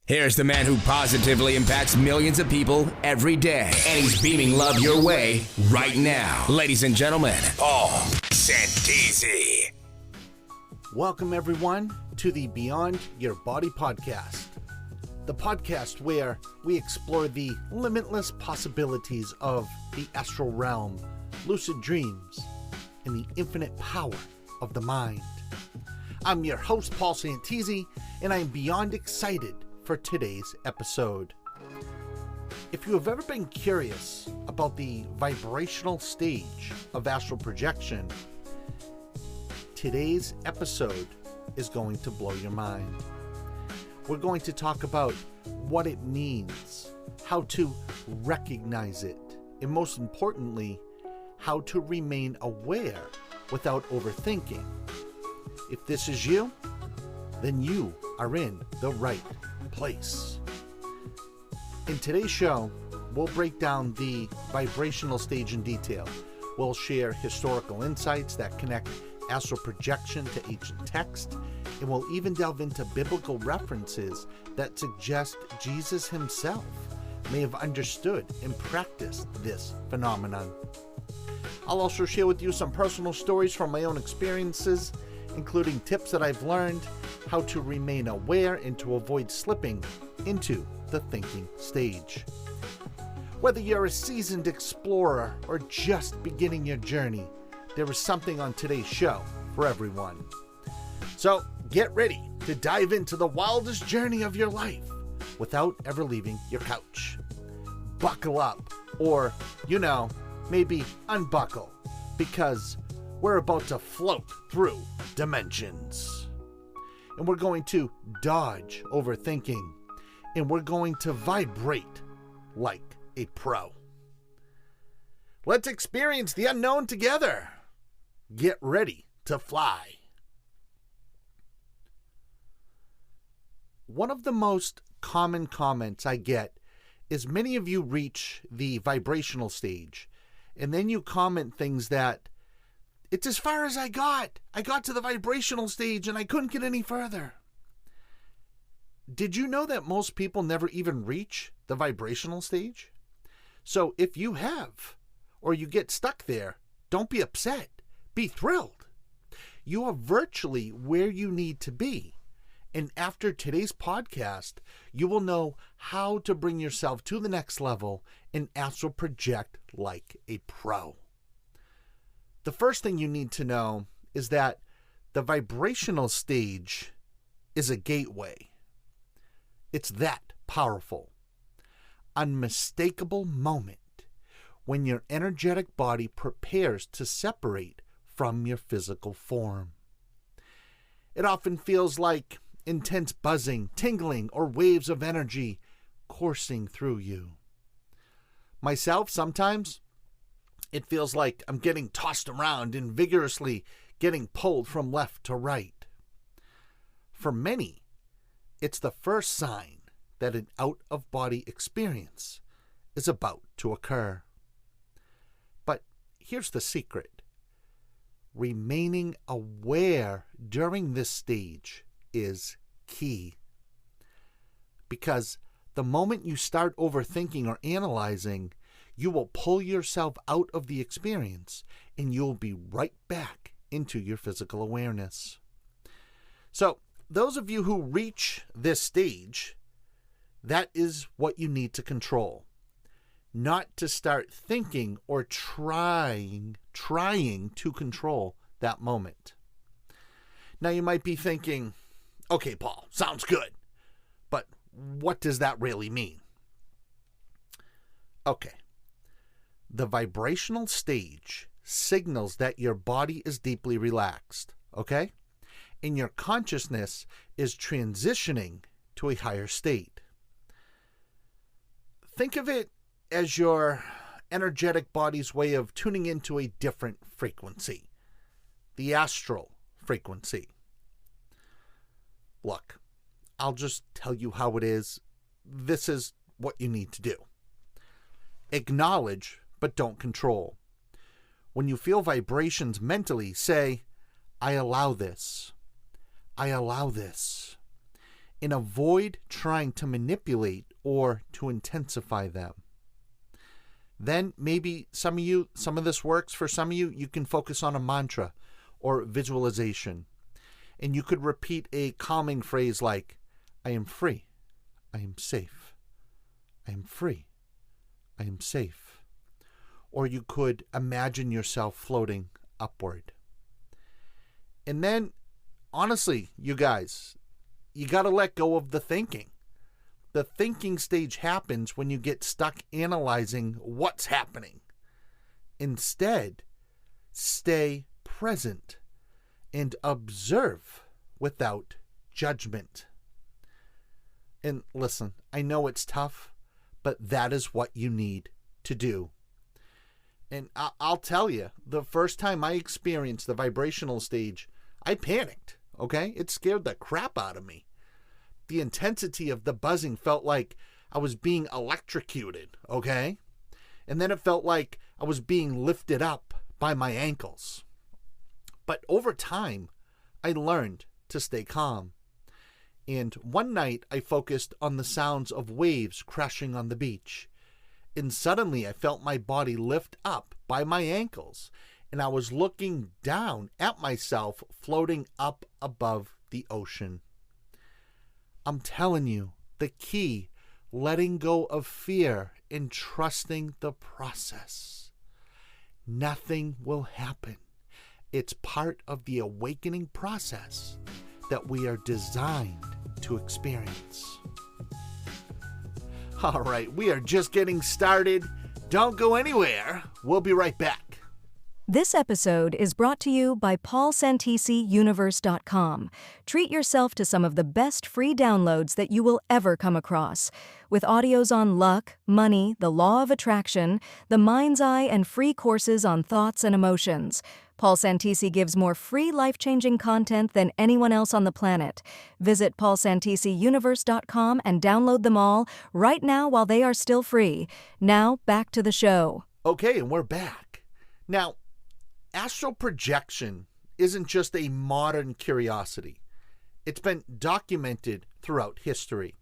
Here's the man who positively impacts millions of people every day, and he's beaming love your way right now. Ladies and gentlemen, Paul Santisi. Welcome, everyone, to the Beyond Your Body podcast, the podcast where we explore the limitless possibilities of the astral realm, lucid dreams, and the infinite power of the mind. I'm your host, Paul Santisi, and I am beyond excited for today's episode. If you have ever been curious about the vibrational stage of astral projection, today's episode is going to blow your mind. We're going to talk about what it means, how to recognize it, and most importantly, how to remain aware without overthinking. If this is you, then you are in the right place. In today's show, we'll break down the vibrational stage in detail. We'll share historical insights that connect astral projection to ancient text, and we'll even delve into biblical references that suggest Jesus himself may have understood and practiced this phenomenon. I'll also share with you some personal stories from my own experiences, including tips that I've learned, how to remain aware and to avoid slipping into the thinking stage. Whether you're a seasoned explorer or just beginning your journey, there is something on today's show for everyone. So get ready to dive into the wildest journey of your life without ever leaving your couch. Buckle up, or, maybe unbuckle, because we're about to float through dimensions. And we're going to dodge overthinking, and we're going to vibrate like a pro. Let's experience the unknown together. Get ready to fly. One of the most common comments I get is many of you reach the vibrational stage, and then you comment things that, it's as far as I got. I got to the vibrational stage and I couldn't get any further. Did you know that most people never even reach the vibrational stage? So if you have, or you get stuck there, don't be upset. Be thrilled. You are virtually where you need to be. And after today's podcast, you will know how to bring yourself to the next level and astral project like a pro. The first thing you need to know is that the vibrational stage is a gateway. It's that powerful, unmistakable moment when your energetic body prepares to separate from your physical form. It often feels like intense buzzing, tingling, or waves of energy coursing through you. Myself, sometimes it feels like I'm getting tossed around and vigorously getting pulled from left to right. For many, it's the first sign that an out-of-body experience is about to occur. But here's the secret. Remaining aware during this stage is key. Because the moment you start overthinking or analyzing, you will pull yourself out of the experience and you'll be right back into your physical awareness. So, those of you who reach this stage, that is what you need to control. Not to start thinking or trying to control that moment. Now you might be thinking, okay, Paul, sounds good, but what does that really mean? Okay. The vibrational stage signals that your body is deeply relaxed, okay? And your consciousness is transitioning to a higher state. Think of it as your energetic body's way of tuning into a different frequency, the astral frequency. Look, I'll just tell you how it is. This is what you need to do. Acknowledge, but don't control. When you feel vibrations mentally, say, I allow this. I allow this. and avoid trying to manipulate or to intensify them. Then maybe some of this works for some of you, you can focus on a mantra or visualization. And you could repeat a calming phrase like, I am free, I am safe, I am free, I am safe. Or you could imagine yourself floating upward. And then, honestly, you guys, you got to let go of the thinking. The thinking stage happens when you get stuck analyzing what's happening. Instead, stay present and observe without judgment. And listen, I know it's tough, but that is what you need to do. And I'll tell you, the first time I experienced the vibrational stage, I panicked, okay? It scared the crap out of me. The intensity of the buzzing felt like I was being electrocuted, okay? And then it felt like I was being lifted up by my ankles. But over time, I learned to stay calm. And one night, I focused on the sounds of waves crashing on the beach. And suddenly, I felt my body lift up by my ankles, and I was looking down at myself floating up above the ocean. I'm telling you, the key, letting go of fear and trusting the process. Nothing will happen. It's part of the awakening process that we are designed to experience. All right, we are just getting started. Don't go anywhere. We'll be right back. This episode is brought to you by PaulSantisiUniverse.com. Treat yourself to some of the best free downloads that you will ever come across. With audios on luck, money, the law of attraction, the mind's eye, and free courses on thoughts and emotions, Paul Santisi gives more free life-changing content than anyone else on the planet. Visit PaulSantisiUniverse.com and download them all right now while they are still free. Now, back to the show. Okay, and we're back. Now, astral projection isn't just a modern curiosity. It's been documented throughout history.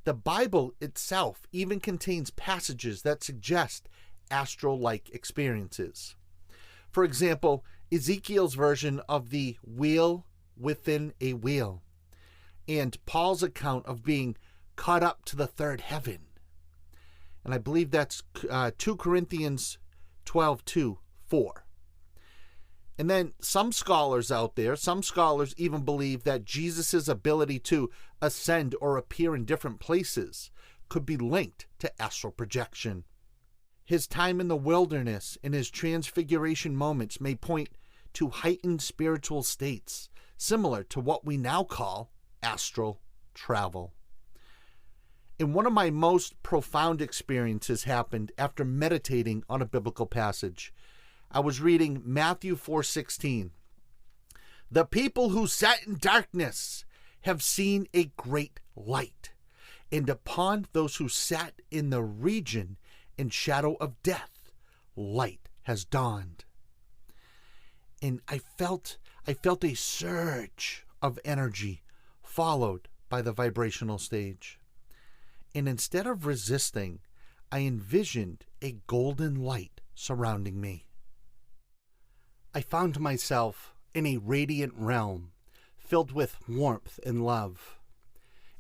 The Bible itself even contains passages that suggest astral-like experiences. For example, Ezekiel's version of the wheel within a wheel, and Paul's account of being caught up to the third heaven. And I believe that's 2 Corinthians 12:2-4. And then some scholars out there, some scholars even believe that Jesus' ability to ascend or appear in different places could be linked to astral projection. His time in the wilderness and his transfiguration moments may point to heightened spiritual states, similar to what we now call astral travel. And one of my most profound experiences happened after meditating on a biblical passage. I was reading Matthew 4:16. The people who sat in darkness have seen a great light, and upon those who sat in the region and shadow of death, light has dawned. And I felt a surge of energy followed by the vibrational stage. And instead of resisting, I envisioned a golden light surrounding me. I found myself in a radiant realm filled with warmth and love.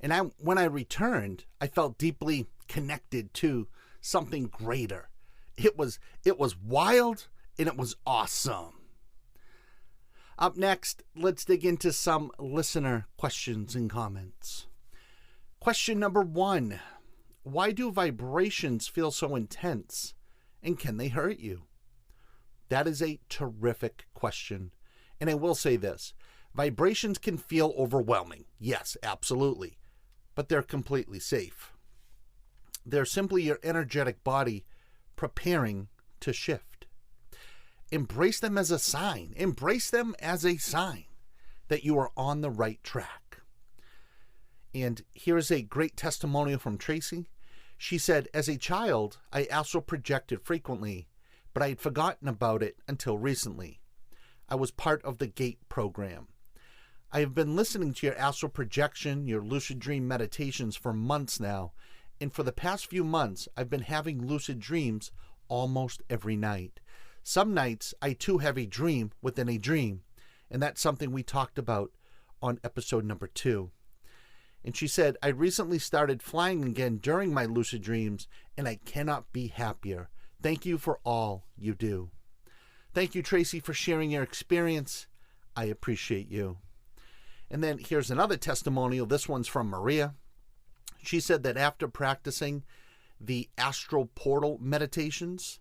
And when I returned, I felt deeply connected to something greater. It was wild and it was awesome. Up next, let's dig into some listener questions and comments. Question number 1. Why do vibrations feel so intense, and can they hurt you? That is a terrific question. And I will say this, vibrations can feel overwhelming. Yes, absolutely. But they're completely safe. They're simply your energetic body preparing to shift. Embrace them as a sign. Embrace them as a sign that you are on the right track. And here's a great testimonial from Tracy. She said, as a child, I astral projected frequently, but I had forgotten about it until recently. I was part of the GATE program. I have been listening to your astral projection, your lucid dream meditations for months now, and for the past few months, I've been having lucid dreams almost every night. Some nights, I too have a dream within a dream, and that's something we talked about on episode number 2. And she said, I recently started flying again during my lucid dreams, and I cannot be happier. Thank you for all you do. Thank you, Tracy, for sharing your experience. I appreciate you. And then here's another testimonial. This one's from Maria. She said that after practicing the astral portal meditations,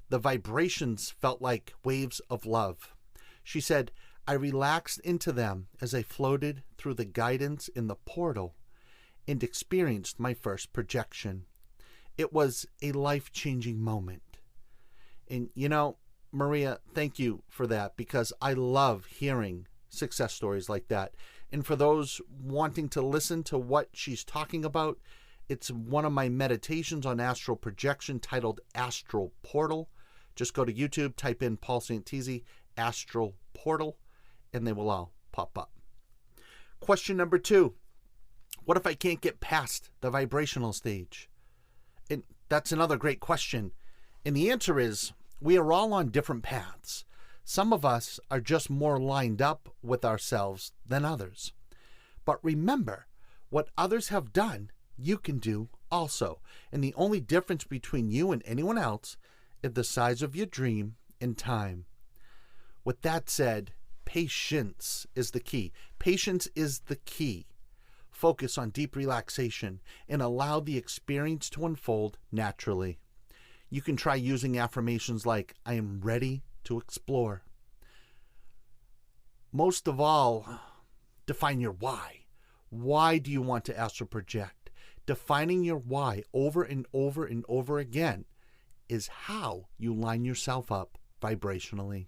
the vibrations felt like waves of love. She said, I relaxed into them as I floated through the guidance in the portal and experienced my first projection. It was a life-changing moment. And you know, Maria, thank you for that, because I love hearing success stories like that. And for those wanting to listen to what she's talking about, it's one of my meditations on astral projection titled Astral Portal. Just go to YouTube, type in Paul Santisi, Astral Portal, and they will all pop up. Question number 2. What if I can't get past the vibrational stage? And that's another great question. And the answer is, we are all on different paths. Some of us are just more lined up with ourselves than others. But remember, what others have done, you can do also. And the only difference between you and anyone else is the size of your dream and time. With that said, patience is the key. Patience is the key. Focus on deep relaxation and allow the experience to unfold naturally. You can try using affirmations like, I am ready to explore. Most of all, define your why. Why do you want to astral project? Defining your why over and over and over again is how you line yourself up vibrationally.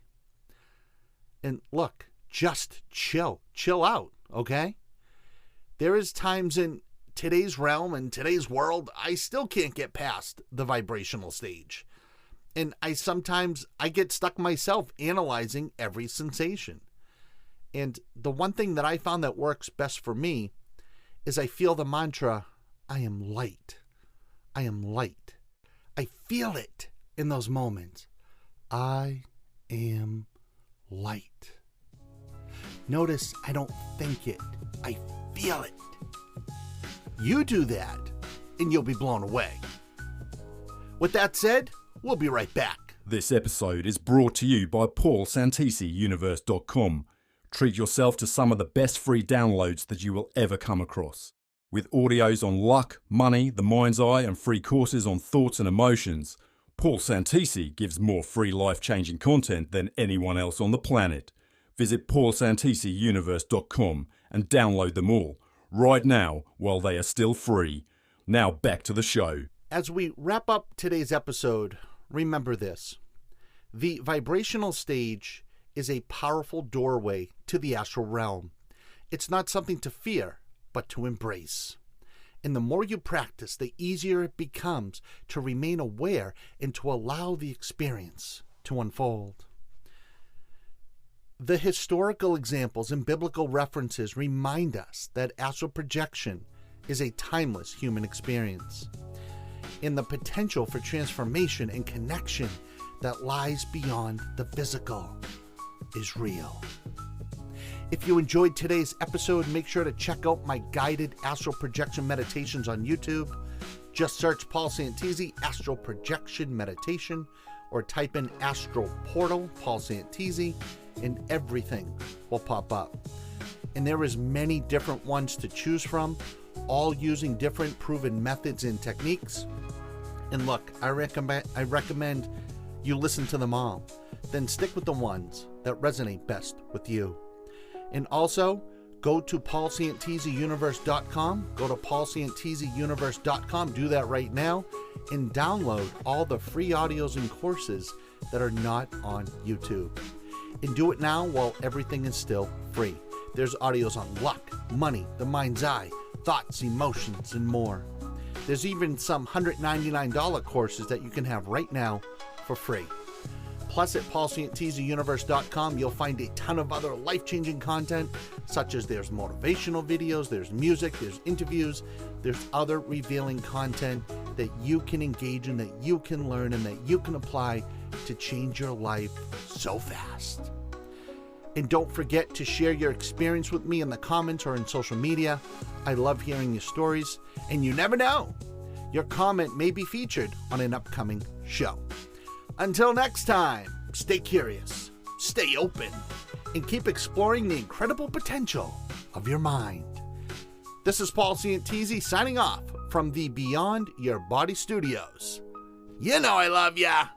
And look, just chill out, okay? There is times in today's realm and today's world, I still can't get past the vibrational stage. And I get stuck myself analyzing every sensation. And the one thing that I found that works best for me is I feel the mantra, I am light. I am light. I feel it in those moments. I am light. Notice I don't think it. I feel it. You do that, and you'll be blown away. With that said, we'll be right back. This episode is brought to you by PaulSantisiUniverse.com. Treat yourself to some of the best free downloads that you will ever come across. With audios on luck, money, the mind's eye, and free courses on thoughts and emotions, Paul Santisi gives more free life-changing content than anyone else on the planet. Visit PaulSantisiUniverse.com and download them all, right now, while they are still free. Now back to the show. As we wrap up today's episode, remember this. The vibrational stage is a powerful doorway to the astral realm. It's not something to fear, but to embrace. And the more you practice, the easier it becomes to remain aware and to allow the experience to unfold. The historical examples and biblical references remind us that astral projection is a timeless human experience, and the potential for transformation and connection that lies beyond the physical is real. If you enjoyed today's episode, make sure to check out my guided astral projection meditations on YouTube. Just search Paul Santisi Astral Projection Meditation or type in Astral Portal Paul Santisi and everything will pop up. And there is many different ones to choose from, all using different proven methods and techniques. And look, I recommend you listen to them all. Then stick with the ones that resonate best with you. And also, go to PaulSantisiUniverse.com. Go to PaulSantisiUniverse.com. Do that right now and download all the free audios and courses that are not on YouTube. And do it now while everything is still free. There's audios on luck, money, the mind's eye, thoughts, emotions, and more. There's even some $199 courses that you can have right now for free. Plus, at paulsantisiuniverse.com, you'll find a ton of other life-changing content, such as there's motivational videos, there's music, there's interviews, there's other revealing content that you can engage in, that you can learn, and that you can apply to change your life so fast. And don't forget to share your experience with me in the comments or in social media. I love hearing your stories, and you never know, your comment may be featured on an upcoming show. Until next time, stay curious, stay open, and keep exploring the incredible potential of your mind. This is Paul Santisi signing off from the Beyond Your Body Studios. You know I love ya!